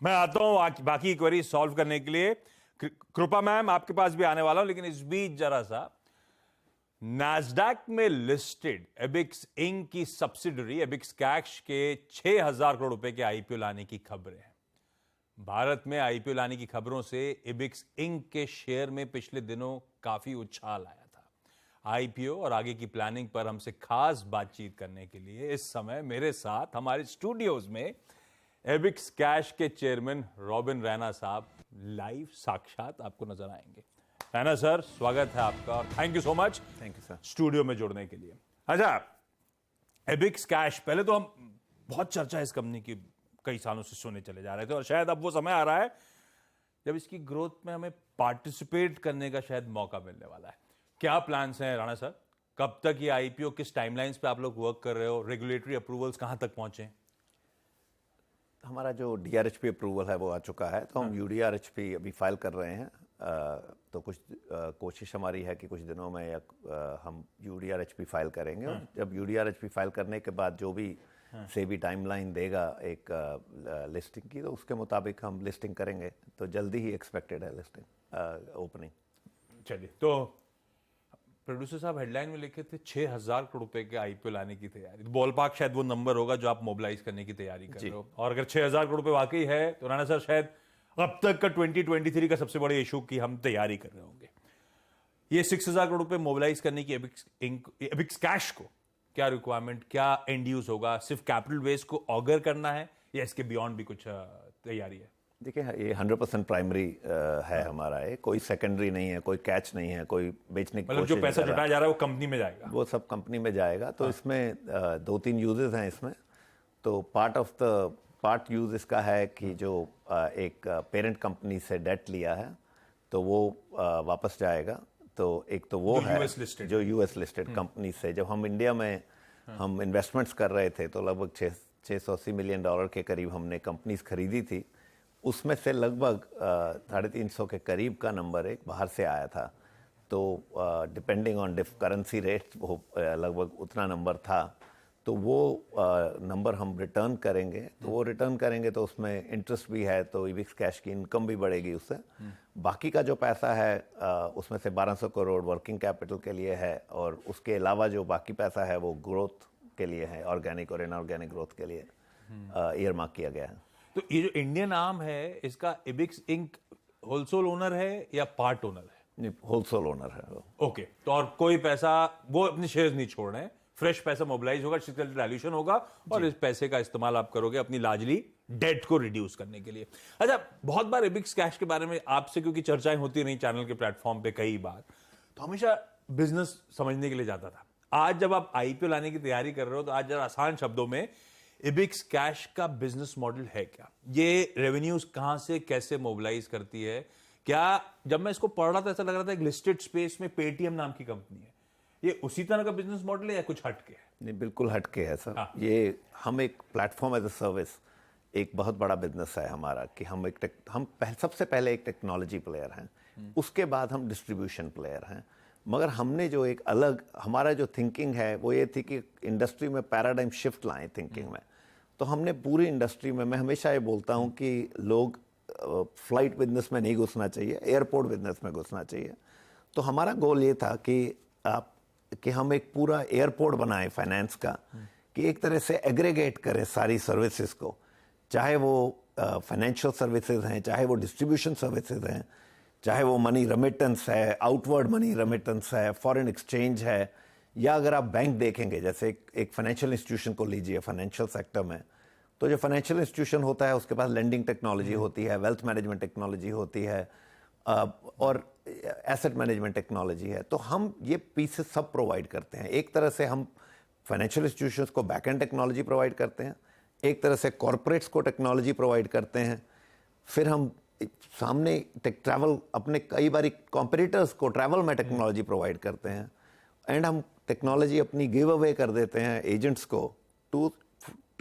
मैं आता हूं बाकी क्वेरी सॉल्व करने के लिए। कृपा मैम आपके पास भी आने वाला हूं, लेकिन इस बीच जरा सा नैस्डैक में लिस्टेड एबिक्स इंक की सब्सिडरी एबिक्स कैश के 6,000 करोड़ रुपए के आईपीओ लाने की खबरें हैं। भारत में आईपीओ लाने की खबरों से एबिक्स इंक के शेयर में पिछले दिनों काफी उछाल आया था। आईपीओ और आगे की प्लानिंग पर हमसे खास बातचीत करने के लिए इस समय मेरे साथ हमारे स्टूडियोज में एबिक्स कैश के चेयरमैन रॉबिन रैना साहब लाइव साक्षात आपको नजर आएंगे। रैना सर, स्वागत है आपका और thank you so much. Thank you sir, studio में जुड़ने के लिए। अच्छा, एबिक्स कैश, पहले तो हम बहुत चर्चा इस कंपनी की कई सालों से सुने चले जा रहे थे और शायद अब वो समय आ रहा है जब इसकी ग्रोथ में हमें पार्टिसिपेट करने का शायद मौका मिलने वाला है। क्या प्लान्स हैं राणा सर? कब तक ये आईपीओ, किस टाइमलाइंस पे आप लोग वर्क कर रहे हो? रेगुलेटरी अप्रूवल्स कहां तक पहुंचे? हमारा जो डीआरएचपी अप्रूवल है वो आ चुका है, तो हम यूडीआरएचपी अभी फाइल कर रहे हैं। तो कुछ कोशिश हमारी है कि कुछ दिनों में हम यूडीआरएचपी फाइल करेंगे। और जब यूडीआरएचपी फाइल करने के बाद जो भी सेबी टाइमलाइन देगा एक लिस्टिंग की, तो उसके मुताबिक हम लिस्टिंग करेंगे। तो जल्दी ही एक्सपेक्टेड है लिस्टिंग ओपनिंग। चलिए, तो प्रोड्यूसर साहब हेडलाइन में लिखे थे 6,000 करोड़ रुपए के आईपीओ लाने की तैयारी। बॉल पार्क शायद वो नंबर होगा जो आप मोबिलाइज करने की तैयारी कर रहे हो। और अगर 6,000 करोड़ रुपए वाकई है तो राणा सर शायद अब तक का 2023 का सबसे बड़े इशू की हम तैयारी कर रहे होंगे। ये 6,000 करोड़ रुपए मोबिलाइज करने की एबिक्स कैश को क्या रिक्वायरमेंट, क्या एंड यूज होगा? सिर्फ कैपिटल बेस को ऑगर करना है या इसके बियॉन्ड भी कुछ तैयारी है? देखिए, ये 100% प्राइमरी है हमारा। ये कोई सेकेंडरी नहीं है, कोई कैच नहीं है, कोई बेचने की मतलब जो पैसा जुटाया जा रहा है वो कंपनी में जाएगा? वो सब कंपनी में जाएगा। तो इसमें 2-3 यूजेस हैं इसमें। तो पार्ट यूज इसका है कि जो एक पेरेंट कंपनी से डेट लिया है तो वो वापस जाएगा। तो एक तो वो है जो यूएस लिस्टेड कंपनी से जब हम इंडिया में हम इन्वेस्टमेंट्स कर रहे थे तो लगभग $680 मिलियन के करीब हमने कंपनीज खरीदी थी। उसमें से लगभग 350 के करीब का नंबर एक बाहर से आया था। तो डिपेंडिंग ऑन करेंसी रेट वो लगभग उतना नंबर था। तो वो नंबर हम रिटर्न करेंगे। तो वो रिटर्न करेंगे तो उसमें इंटरेस्ट भी है, तो एबिक्स कैश की इनकम भी बढ़ेगी उससे। बाकी का जो पैसा है उसमें से 1,200 करोड़ वर्किंग कैपिटल के लिए है, और उसके अलावा जो बाकी पैसा है वो ग्रोथ के लिए है, ऑर्गेनिक और इनऑर्गेनिक ग्रोथ के लिए ईयर मार्क किया गया है। तो ये जो इंडियन आर्म है इसका एबिक्स इंक होलसेल ओनर है या पार्ट ओनर है? होलसेल ओनर है। ओके, तो और कोई पैसा वो अपने शेयर्स नहीं छोड़ रहे हैं, फ्रेश पैसा मोबिलाइज होगा, वैल्यूएशन होगा और इस पैसे का इस्तेमाल आप करोगे अपनी लार्जली डेट को रिड्यूस करने के लिए। अच्छा, बहुत बार एबिक्स कैश के बारे में आपसे क्योंकि चर्चाएं होती रही चैनल के प्लेटफॉर्म पे कई बार, तो हमेशा बिजनेस समझने के लिए जाता था। आज जब आप आईपीओ लाने की तैयारी कर रहे हो तो आज जरा आसान शब्दों में एबिक्स कैश का बिजनेस मॉडल है क्या? ये रेवेन्यूज कहां से कैसे मोबिलाइज करती है? क्या जब मैं इसको पढ़ रहा था ऐसा लग रहा था एक लिस्टेड स्पेस में पेटीएम नाम की कंपनी है, ये उसी तरह का बिजनेस मॉडल है या कुछ हटके है? नहीं, बिल्कुल हटके है सर। ये हम एक प्लेटफॉर्म एज ए सर्विस, एक बहुत बड़ा बिजनेस है हमारा कि हम सबसे पहले एक टेक्नोलॉजी प्लेयर हैं, उसके बाद हम डिस्ट्रीब्यूशन प्लेयर हैं। मगर हमने जो एक अलग हमारा जो थिंकिंग है वो ये थी कि इंडस्ट्री में पैराडाइम शिफ्ट लाएं थिंकिंग में। तो हमने पूरी इंडस्ट्री में, मैं हमेशा ये बोलता हूँ कि लोग फ्लाइट बिजनेस में नहीं घुसना चाहिए, एयरपोर्ट बिजनेस में घुसना चाहिए। तो हमारा गोल ये था कि हम एक पूरा एयरपोर्ट बनाएं फाइनेंस का, कि एक तरह से एग्रीगेट करें सारी सर्विसेज को, चाहे वो फाइनेंशियल सर्विसेज हैं, चाहे वो डिस्ट्रीब्यूशन सर्विसेज हैं, चाहे वो मनी रेमिटेंस है, आउटवर्ड मनी रेमिटेंस है, फॉरेन एक्सचेंज है, या अगर आप बैंक देखेंगे जैसे एक फाइनेंशियल इंस्टीट्यूशन को लीजिए फाइनेंशियल सेक्टर में, तो जो फाइनेंशियल इंस्टीट्यूशन होता है उसके पास लेंडिंग टेक्नोलॉजी होती है, वेल्थ मैनेजमेंट टेक्नोलॉजी होती है और एसेट मैनेजमेंट टेक्नोलॉजी है। तो हम ये पीसेस सब प्रोवाइड करते हैं। एक तरह से हम फाइनेंशियल इंस्टीट्यूशंस को बैक एंड टेक्नोलॉजी प्रोवाइड करते हैं, एक तरह से कॉरपोरेट्स को टेक्नोलॉजी प्रोवाइड करते हैं, फिर हम सामने ट्रैवल अपने कई बार कॉम्पिटिटर्स को ट्रैवल में टेक्नोलॉजी प्रोवाइड करते हैं, एंड हम टेक्नोलॉजी अपनी गिव अवे कर देते हैं एजेंट्स को to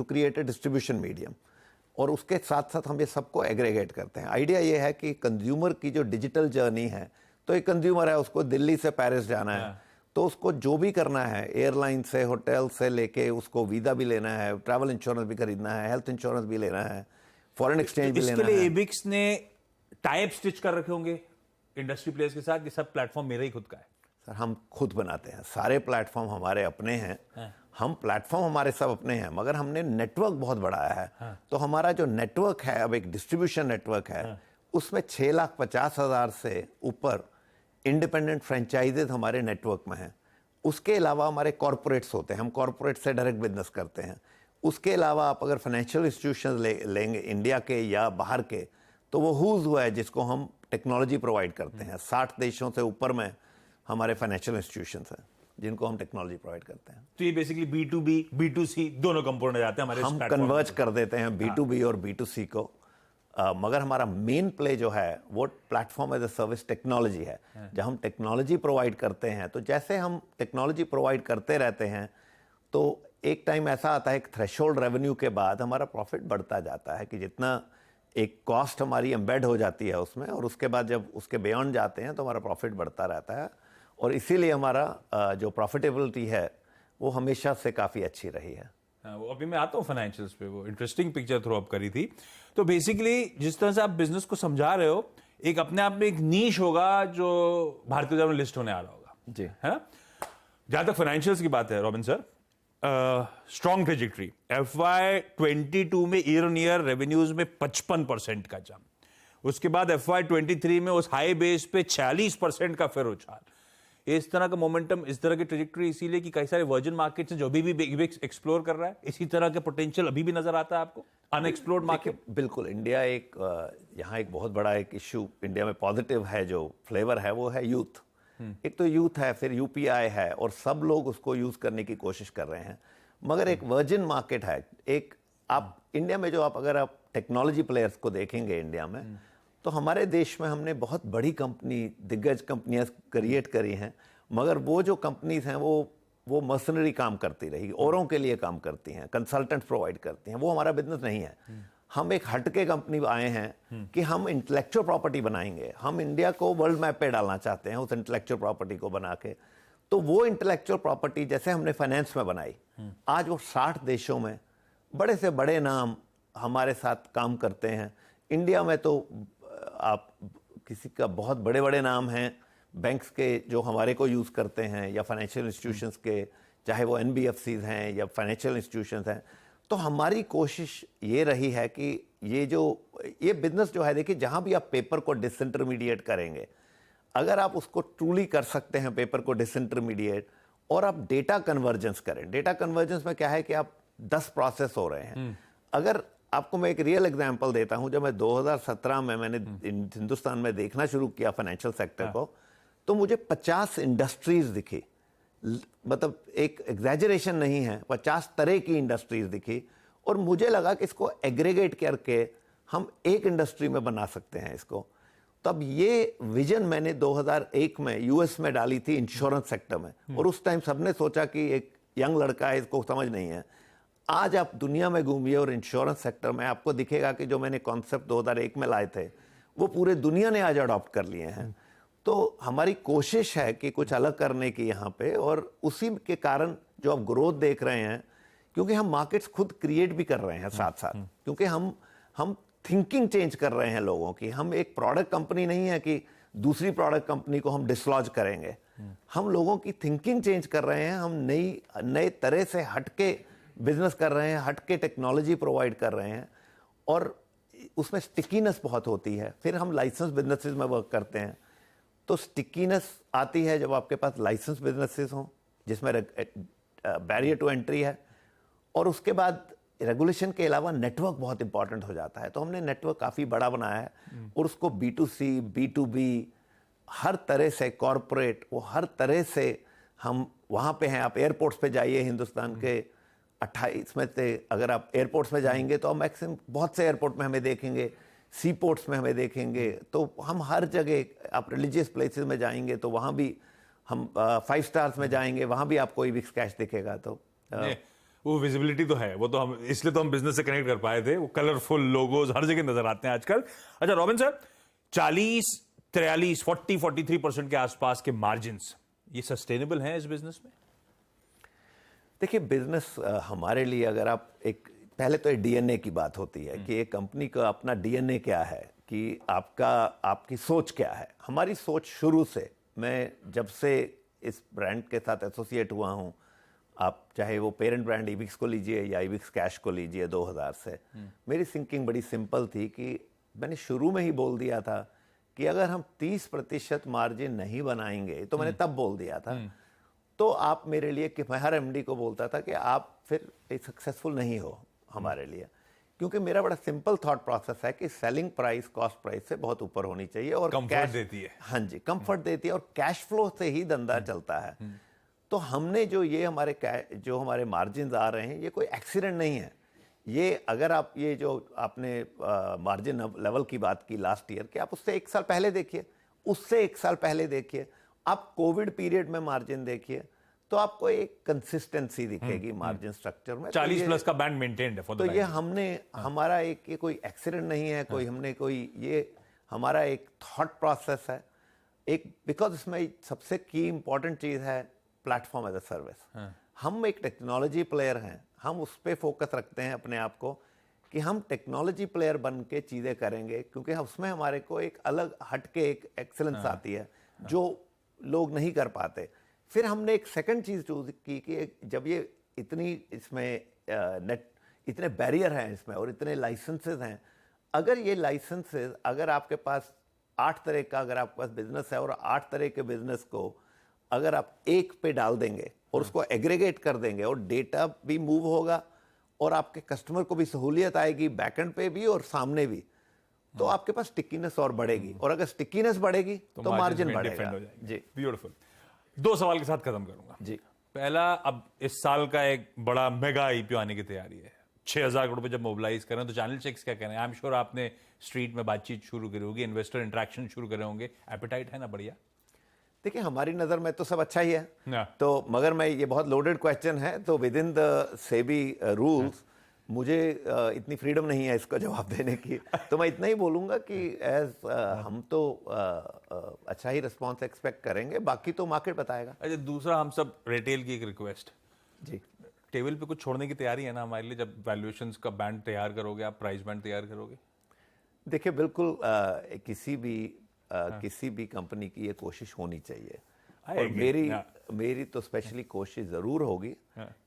create a distribution medium. और उसके साथ साथ हम ये सबको एग्रीगेट करते हैं। आइडिया ये है कि कंज्यूमर की जो डिजिटल जर्नी है, तो एक कंज्यूमर है, उसको दिल्ली से पेरिस जाना है, तो उसको जो भी करना है, एयरलाइन से, होटल से लेके उसको वीज़ा भी लेना है, ट्रैवल इंश्योरेंस भी खरीदना है, हेल्थ इंश्योरेंस भी लेना है, फॉरेन एक्सचेंज भी इसके लेना लिए है। एबिक्स ने टाइप स्टिच कर रखे होंगे इंडस्ट्री प्लेयर्स के साथ कि सब प्लेटफॉर्म मेरा ही खुद का है। सर हम खुद बनाते हैं, सारे प्लेटफॉर्म हमारे अपने हैं। हम प्लेटफॉर्म हमारे सब अपने हैं, मगर हमने नेटवर्क बहुत बढ़ाया है। तो हमारा जो नेटवर्क है, अब एक डिस्ट्रीब्यूशन नेटवर्क है, उसमें 6,50,000 से ऊपर इंडिपेंडेंट फ्रेंचाइजेज हमारे नेटवर्क में हैं। उसके अलावा हमारे कॉरपोरेट्स होते हैं, हम कॉरपोरेट से डायरेक्ट बिजनेस करते हैं। उसके अलावा आप अगर फाइनेंशियल इंस्टीट्यूशंस लेंगे इंडिया के या बाहर के, तो वो हुज हुआ है जिसको हम टेक्नोलॉजी प्रोवाइड करते हैं। 60 देशों से ऊपर में हमारे फाइनेंशियल इंस्टीट्यूशंस हैं जिनको हम टेक्नोलॉजी प्रोवाइड करते हैं। तो ये बेसिकली B2B B2C दोनों कंपोनेंट आ जाते हैं हमारे हम कन्वर्ज कर देते हैं B2B और B2C को। मगर हमारा मेन प्ले जो है वो platform as a service technology है। जब हम टेक्नोलॉजी प्रोवाइड करते हैं, तो जैसे हम टेक्नोलॉजी प्रोवाइड करते रहते हैं, तो एक टाइम ऐसा आता है, एक थ्रेशोल्ड रेवेन्यू के बाद हमारा प्रॉफिट बढ़ता जाता है कि जितना एक कॉस्ट हमारी एम्बेड हो जाती है उसमें, और उसके बाद जब उसके बियॉन्ड जाते हैं तो हमारा प्रॉफिट बढ़ता रहता है। और इसीलिए हमारा जो प्रॉफिटेबिलिटी है वो हमेशा से काफ़ी अच्छी रही है। वो अभी मैं आता हूँ फाइनेंशियल्स पे, वो इंटरेस्टिंग पिक्चर थ्रो अप करी थी। तो बेसिकली जिस तरह से आप बिजनेस को समझा रहे हो, एक अपने आप में एक नीश होगा जो भारतीय बाजार में लिस्ट होने आ रहा होगा जी, है ना। जहां तक फाइनेंशियल्स की बात है robin sir, strong trajectory FY22 में ईयर ऑन ईयर रेवेन्यूज में 55% का जंप, उसके बाद FY23 में उस हाई बेस पे 46% का फिर उछाल। इस तरह का मोमेंटम, इस तरह की ट्रेजेक्टरी इसीलिए कि कई सारे वर्जिन मार्केट्स हैं जो अभी भी एक्सप्लोर कर रहा है। इसी तरह के पोटेंशियल अभी भी नजर आता है आपको अनएक्सप्लोर्ड मार्केट? बिल्कुल। इंडिया यहाँ एक बहुत बड़ा एक इशू इंडिया में पॉजिटिव है, जो फ्लेवर है वो है यूथ। एक तो यूथ है, फिर UPI है, और सब लोग उसको यूज करने की कोशिश कर रहे हैं। मगर एक वर्जिन मार्केट है। एक आप इंडिया में जो अगर आप टेक्नोलॉजी प्लेयर्स को देखेंगे इंडिया में, तो हमारे देश में हमने बहुत बड़ी कंपनी, दिग्गज कंपनियां क्रिएट करी हैं, मगर वो जो कंपनीज हैं वो मर्सनरी काम करती रही, औरों के लिए काम करती हैं, कंसल्टेंट्स प्रोवाइड करती हैं। वो हमारा बिजनेस नहीं है। हम एक हटके कंपनी आए हैं कि हम इंटेलेक्चुअल प्रॉपर्टी बनाएंगे। हम इंडिया को वर्ल्ड मैप पे डालना चाहते हैं उस इंटेलेक्चुअल प्रॉपर्टी को बना के। तो वो इंटेलेक्चुअल प्रॉपर्टी जैसे हमने फाइनेंस में बनाई, आज वो 60 देशों में बड़े से बड़े नाम हमारे साथ काम करते हैं। इंडिया में तो आप किसी का बहुत बड़े बड़े नाम हैं बैंक्स के जो हमारे को यूज़ करते हैं, या फाइनेंशियल इंस्टीट्यूशंस के, चाहे वो NBFCs हैं या फाइनेंशियल इंस्टीट्यूशंस हैं। तो हमारी कोशिश ये रही है कि ये बिजनेस जो है, देखिए जहाँ भी आप पेपर को डिसइंटरमीडिएट करेंगे, अगर आप उसको ट्रूली कर सकते हैं पेपर को डिसइंटरमीडिएट, और आप डेटा कन्वर्जेंस करें। डेटा कन्वर्जेंस में क्या है कि आप 10 प्रोसेस हो रहे हैं। अगर आपको मैं एक रियल एग्जांपल देता हूं, जब मैं 2017 में मैंने हिंदुस्तान में देखना शुरू किया फाइनेंशियल सेक्टर को, तो मुझे 50 इंडस्ट्रीज दिखी। मतलब एक एग्जैजरेशन नहीं है, 50 तरह की इंडस्ट्रीज दिखी, और मुझे लगा कि इसको एग्रीगेट करके हम एक इंडस्ट्री में बना सकते हैं इसको। तब ये विजन मैंने 2001 में US में डाली थी इंश्योरेंस सेक्टर में, और उस टाइम सबने सोचा कि एक यंग लड़का है, इसको समझ नहीं है। आज आप दुनिया में घूमिए और इंश्योरेंस सेक्टर में आपको दिखेगा कि जो मैंने कॉन्सेप्ट 2001 में लाए थे वो पूरे दुनिया ने आज अडॉप्ट कर लिए हैं। तो हमारी कोशिश है कि कुछ अलग करने की यहाँ पे, और उसी के कारण जो आप ग्रोथ देख रहे हैं, क्योंकि हम मार्केट्स खुद क्रिएट भी कर रहे हैं साथ साथ, क्योंकि हम थिंकिंग चेंज कर रहे हैं लोगों की। हम एक प्रोडक्ट कंपनी नहीं है कि दूसरी प्रोडक्ट कंपनी को हम डिसलॉज करेंगे। हम लोगों की थिंकिंग चेंज कर रहे हैं। हम नए तरह से हटके बिजनेस कर रहे हैं, हटके टेक्नोलॉजी प्रोवाइड कर रहे हैं, और उसमें स्टिकीनेस बहुत होती है। फिर हम लाइसेंस बिजनेसेस में वर्क करते हैं, तो स्टिकीनेस आती है जब आपके पास लाइसेंस बिजनेसेस हों जिसमें बैरियर टू एंट्री है, और उसके बाद रेगुलेशन के अलावा नेटवर्क बहुत इंपॉर्टेंट हो जाता है। तो हमने नेटवर्क काफ़ी बड़ा बनाया है, और उसको B2C B2B हर तरह से, कॉरपोरेट, वो हर तरह से हम वहाँ पे हैं। आप एयरपोर्ट्स पे जाइए, हिंदुस्तान के 28 में से अगर आप एयरपोर्ट्स में जाएंगे तो आप मैक्सिमम बहुत से एयरपोर्ट में हमें देखेंगे, सी पोर्ट्स में हमें देखेंगे। तो हम हर जगह, आप रिलीजियस प्लेसेस में जाएंगे तो वहाँ भी हम 5 स्टार्स में जाएंगे, वहाँ भी आपको EBIX कैश दिखेगा। तो वो विजिबिलिटी तो है, वो तो हम इसलिए तो हम बिजनेस से कनेक्ट कर पाए थे। वो कलरफुल लोगोज हर जगह नजर आते हैं आजकल। अच्छा रॉबिन सर, 40, 43, 43% के आसपास के मार्जिन्स, ये सस्टेनेबल हैं इस बिजनेस में? देखिए, बिजनेस हमारे लिए, अगर आप एक पहले तो डीएनए की बात होती है कि एक कंपनी का अपना डीएनए क्या है, कि आपकी सोच क्या है। हमारी सोच शुरू से, मैं जब से इस ब्रांड के साथ एसोसिएट हुआ हूँ, आप चाहे वो पेरेंट ब्रांड इविक्स को लीजिए या इविक्स कैश को लीजिए 2000 से, मेरी थिंकिंग बड़ी सिंपल थी कि मैंने शुरू में ही बोल दिया था कि अगर हम 30% मार्जिन नहीं बनाएंगे, तो मैंने तब बोल दिया था, तो आप मेरे लिए, कि मैं हर एमडी को बोलता था कि आप फिर सक्सेसफुल नहीं हो हमारे लिए, क्योंकि मेरा बड़ा सिंपल थॉट प्रोसेस है कि सेलिंग प्राइस कॉस्ट प्राइस से बहुत ऊपर होनी चाहिए और कंफर्ट देती है। हाँ जी, कंफर्ट देती है और कैश फ्लो से ही धंधा चलता है। तो हमने जो हमारे मार्जिन आ रहे हैं, ये कोई एक्सीडेंट नहीं है। ये अगर आप ये जो आपने मार्जिन लेवल की बात की लास्ट ईयर, कि आप उससे 1 साल पहले देखिए, उससे 1 साल पहले देखिए, आप कोविड पीरियड में मार्जिन देखिए, तो आपको एक कंसिस्टेंसी दिखेगी मार्जिन स्ट्रक्चर में। 40 प्लस का बैंड मेंटेन्ड है फॉर द तो ये हमने हमारा ये कोई एक्सीडेंट नहीं है, कोई हमने कोई, ये हमारा एक थॉट प्रोसेस है एक, बिकॉज इसमें सबसे की इंपॉर्टेंट चीज है प्लेटफॉर्म एज अ सर्विस। हम एक टेक्नोलॉजी प्लेयर हैं, हम उस पर फोकस रखते हैं अपने आप को कि हम टेक्नोलॉजी प्लेयर बन के चीज़ें करेंगे, क्योंकि उसमें हमारे को एक अलग हट के एक एक्सेलेंस आती है जो लोग नहीं कर पाते। फिर हमने एक सेकंड चीज़ चूज की कि जब ये इतनी इसमें इतने बैरियर हैं इसमें और इतने लाइसेंसेज हैं, अगर ये लाइसेंसेज, अगर आपके पास 8 तरह का अगर आपके पास बिजनेस है और 8 तरह के बिजनेस को अगर आप एक पे डाल देंगे और उसको एग्रीगेट कर देंगे और डेटा भी मूव होगा और आपके कस्टमर को भी सहूलियत आएगी बैकएंड पे भी और सामने भी, तो आपके पास स्टिकीनेस और बढ़ेगी, और अगर स्टिकीनेस बढ़ेगी तो मार्जिन बढ़ेगा। जी, ब्यूटीफुल। 2 सवाल के साथ खत्म करूंगा जी। पहला, अब इस साल का एक बड़ा मेगा आईपीओ आने की तैयारी है, 6000 करोड़ रुपए जब मोबिलाइज करें, तो चैनल चेक्स क्या कह रहे हैं? आई एम श्योर आपने स्ट्रीट में बातचीत शुरू करी होगी, इन्वेस्टर इंटरेक्शन शुरू करे होंगे, एपेटाइट है ना? बढ़िया। देखिए, हमारी नज़र में तो सब अच्छा ही है, Yeah. तो मगर मैं, ये बहुत लोडेड क्वेश्चन है, तो with in the SEBI rules मुझे इतनी फ्रीडम नहीं है इसका जवाब देने की, तो मैं इतना ही बोलूँगा कि हम तो अच्छा ही रिस्पॉन्स एक्सपेक्ट करेंगे, बाकी तो मार्केट बताएगा। अच्छा, दूसरा, हम सब रिटेल की एक रिक्वेस्ट, जी, टेबल पे कुछ छोड़ने की तैयारी है ना हमारे लिए? जब वैल्यूएशंस का बैंड तैयार करोगे आप, प्राइस बैंड तैयार करोगे? देखिए, बिल्कुल किसी भी कंपनी की ये कोशिश होनी चाहिए, और मेरी तो स्पेशली कोशिश ज़रूर होगी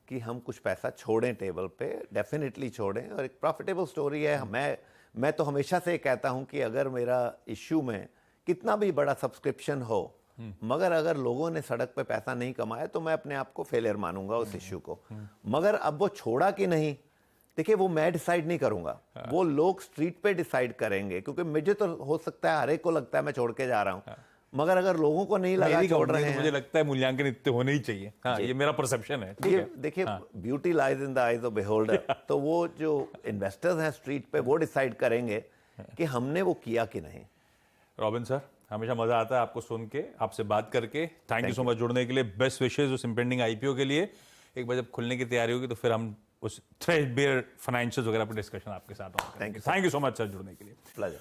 कि हम कुछ पैसा छोड़ें टेबल पे, डेफिनेटली छोड़ें, और एक प्रॉफिटेबल स्टोरी है। मैं तो हमेशा से कहता हूं कि अगर मेरा इश्यू में कितना भी बड़ा सब्सक्रिप्शन हो, मगर अगर लोगों ने सड़क पे पैसा नहीं कमाया, तो मैं अपने आप को फेलियर मानूंगा उस इश्यू को। मगर अब वो छोड़ा कि नहीं, देखिए, वो मैं डिसाइड नहीं करूंगा, वो लोग स्ट्रीट पे डिसाइड करेंगे, क्योंकि मुझे तो हो सकता है, हर एक को लगता है मैं छोड़ के जा रहा हूं, मगर अगर लोगों को नहीं लगा छोड़ रहे हैं, मुझे लगता है मूल्यांकन इतने होने ही चाहिए। हाँ, ये मेरा परसेप्शन है। ठीक है, देखिए, beauty lies in the eyes of beholder, तो वो जो इन्वेस्टर्स हैं स्ट्रीट पे, वो डिसाइड करेंगे कि हमने वो किया कि नहीं। रॉबिन सर, हमेशा मजा आता है आपको सुन के, आपसे बात करके। थैंक यू सो मच जुड़ने के लिए। बेस्ट विशेष उस इंपेंडिंग आईपीओ के लिए। एक बार जब खुलने की तैयारी होगी तो फिर हम उस थ्रेडबेयर फाइनेंशियल्स वगैरह पर डिस्कशन आपके साथ होगा। Thank you so much sir जुड़ने के लिए। प्लेजर।